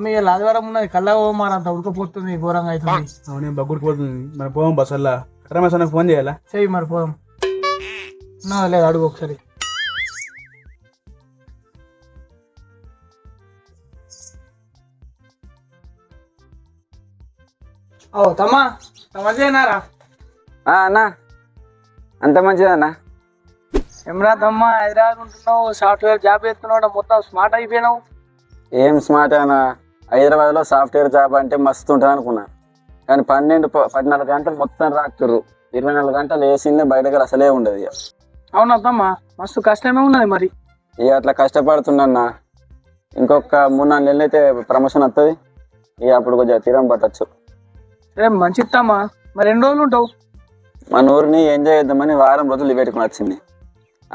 తమ్మి ఆదివారం ఉన్నది కల్లా మారంత ఉడకపోతుంది ఘోరంగా అవుతుంది. అవునే బగ్గుడికి పోతుంది. మరి పోవం బస్సల్లా రమేష్ అన్నకు ఫోన్ చేయాలా? చెయ్యి మరి పోదాం. లేదు అడుగు ఒకసారి. ఓ తమ్మా మంచిదేనారా? అన్నా అంత మంచిదన్నా. ఏమరా తమ్మా హైదరాబాద్ ఉంటున్నావు, సాఫ్ట్వేర్ జాబ్ చేస్తున్నావు, మొత్తం స్మార్ట్ అయిపోయినావు. ఏం స్మార్ట్ అన్నా, హైదరాబాద్లో సాఫ్ట్వేర్ జాబ్ అంటే మస్తు ఉంటుంది అనుకున్నా. కానీ 14 గంటలు మొత్తం రాక్తుర్రు. 24 గంటలు వేసిందే బయటకు అసలే ఉండదు. ఇక అవునా తమ్మా, మస్తు కష్టమే ఉన్నది మరి. ఇక అట్లా కష్టపడుతున్నా. ఇంకొక 3-4 నెలలు అయితే ప్రమోషన్ వస్తుంది. ఇక అప్పుడు కొంచెం తీరం పట్టచ్చు. రేపు మంచిది తమ్మా. మరి ఎన్ని రోజులు ఉంటావు? మన ఊరిని ఎంజాయ్ చేద్దామని వారం రోజులు పెట్టుకుని వచ్చింది.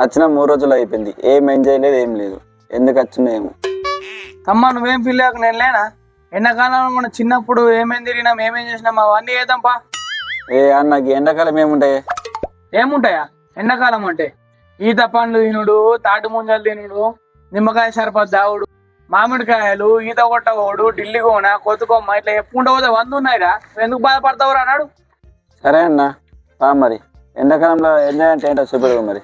వచ్చిన 3 రోజులు అయిపోయింది. ఏం ఎంజాయ్ లేదు, ఏం లేదు. ఎందుకు వచ్చిందో ఏమో. తమ్మా నువ్వేం ఫీల్ అయ్యాక నేను లేనా? ఎండాకాలంలో మన చిన్నప్పుడు ఏమేం తిరిగినాం, ఏమేం చేసినాం అవన్నీ చేద్దాంపా. నాకు ఎండాకాలం ఏముంటాయా ఎండాకాలం అంటే? ఈత పండ్లు తినుడు, తాటి ముంజలు తినుడు, నిమ్మకాయ సర్పత్ దావుడు, మామిడికాయలు, ఈత కొట్టగోడు, ఢిల్లీ కోన, కొత్తుకొమ్మ ఇట్లా చెప్పుకుంటూ పోతే 100 ఉన్నాయిరా. నువ్వు ఎందుకు బాధపడతావురా అన్నాడు. సరే అన్న మరి ఎండాకాలంలో ఎంజాయ్ అంటే ఏంటో చూపెడు మరి.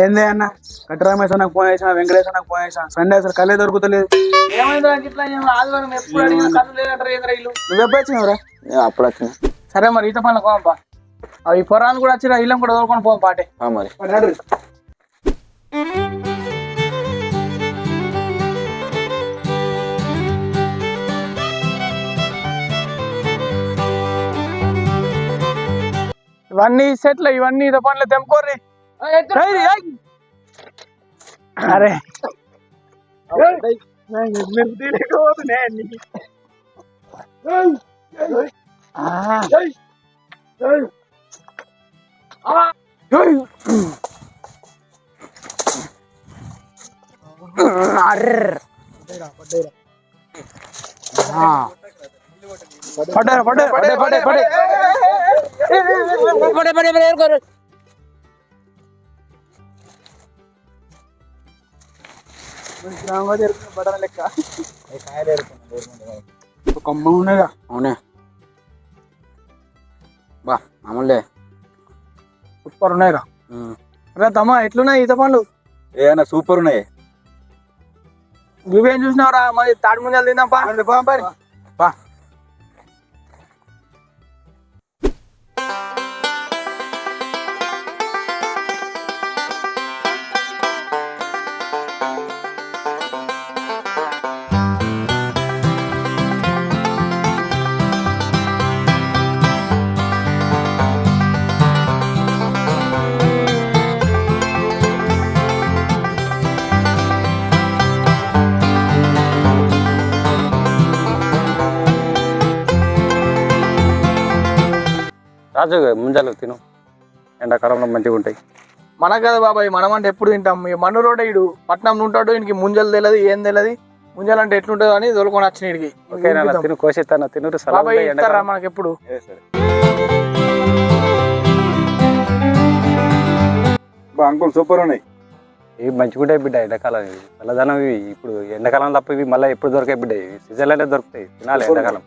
ఏందే అన్న, కట్ట రమేష్ అన్నకు ఫోన్ చేసిన, వెంకటేష్ అన్నకు ఫోన్ చేసిన, సండే అసలు కళ్ళే దొరుకుతలేదు. ఏమైందిరా ఇట్లా? ఆదివారం ఎప్పుడు అడిగినా కళ్ళు లేదంటారు ఏంద్రా ఇల్లు. నువ్వు ఎప్పుడు వచ్చినావురా? అప్పుడు వచ్చిన. సరే మరి ఈత పండ్ల కోపా. అవి పొరాలు కూడా వచ్చిరా, ఇల్లం కూడా దొరుకుని పోం పాటే మరి. ఇవన్నీ సెట్లు, ఇవన్నీ ఈత పండ్లు తెంపుకోర్రి. అరే లెక్క కొమ్మ ఉన్నాయిగా. అవునే బా మామూలే సూపర్ ఉన్నాయిరా. రా తమ్మా ఎట్లున్నాయి ఈత పండ్లు? ఏమన్నా సూపర్ ఉన్నాయి. నువ్వేం చూసినావురా? మరి తాటి ముంజలు తిందాంపా. రాజు ముంజాలు తిను, ఎండాకాలంలో మంచిగా ఉంటాయి. మనకు కదా బాబాయ్, మనం అంటే ఎప్పుడు తింటాం. ఈ మన్ను రోడ్ ఇడు పట్నం ఉంటాడు, ఇంటికి ముంజలు తెలియదు, ఏం తెలియదు. ముంజలు అంటే ఎట్లుంటుందో అని తోలుకొని వచ్చిన ఇడికి. తిను కోసిస్తాను, తిను బాబాయ్ ఇస్తారా మనకి ఎప్పుడు? అంకుల్ సూపర్ ఉన్నాయి. ఇవి మంచిగా ఉంటాయి బిడ్డ. ఎండాకాలం ఇవి చల్లదనం. ఇవి ఇప్పుడు ఎండాకాలం తప్ప ఇవి మళ్ళీ ఎప్పుడు దొరికాయి బిడ్డ. ఇవి సీజన్లోనే దొరుకుతాయి, తినాలి ఎండాకాలం.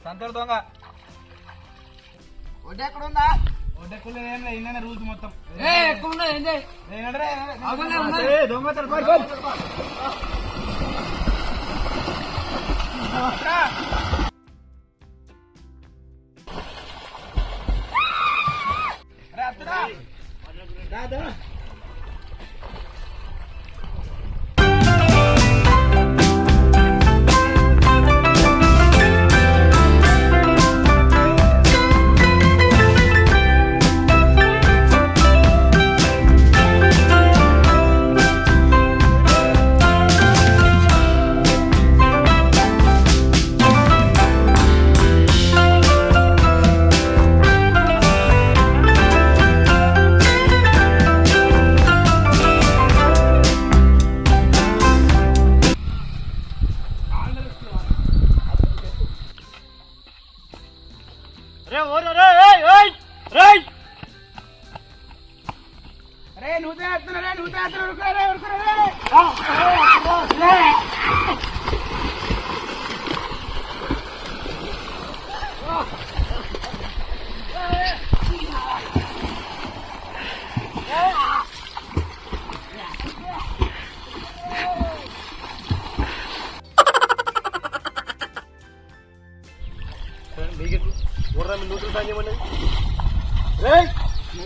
సంతోష దొంగ ఒడ్డు ఎక్కడుందా? ఒడ్డెక్కులు ఏం లేదు, ఇన్న రూల్స్ మొత్తం దొంగ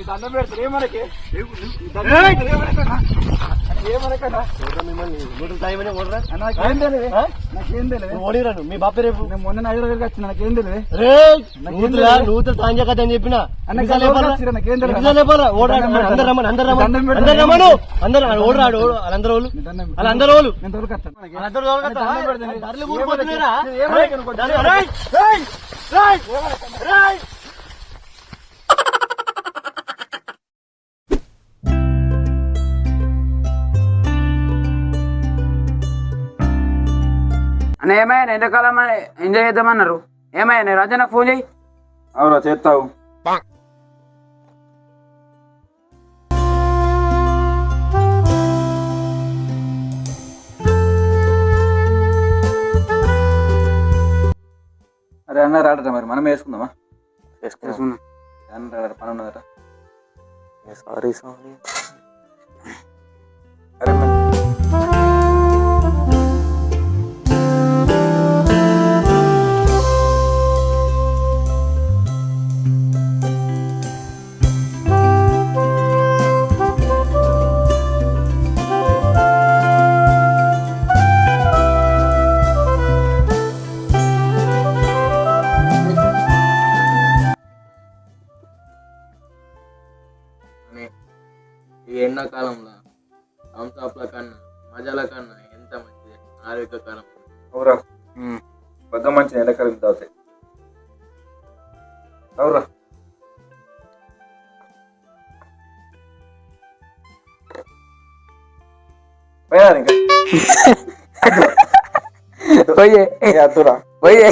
దండం పెడతారు ఏమనకి ఓడిరాను మీ బాపే రేపు మొన్న 5 రోజులకి వచ్చిన నాకేం తెలియదు నూతులు తాంజకత అని చెప్పిన నాకేం తెలియదు ఓడరాడు వాళ్ళందరూ వాళ్ళందరూ అన్న ఏమయ్యా ఎండాకాలం ఎంజాయ్ చేద్దామన్నారు. ఏమయ్యా నేను రాజా నాకు ఫోన్ చేయి. అవురా చేస్తావు. అరే అన్న రాడట, మరి మనం వేసుకుందామా? వేసుకున్నా అన్న రాడట, పని ఉన్నదట. Sorry sorry. అరే ఈ ఎండాకాలంలో థమ్స్అప్ల కన్నా మజాల కన్నా ఎంత మంచిది ఆరోగ్యకరం. అవురా పెద్ద మంచి ఎండాకాలం తాగుతాయి. అవురా పోయే అద్దురా పోయే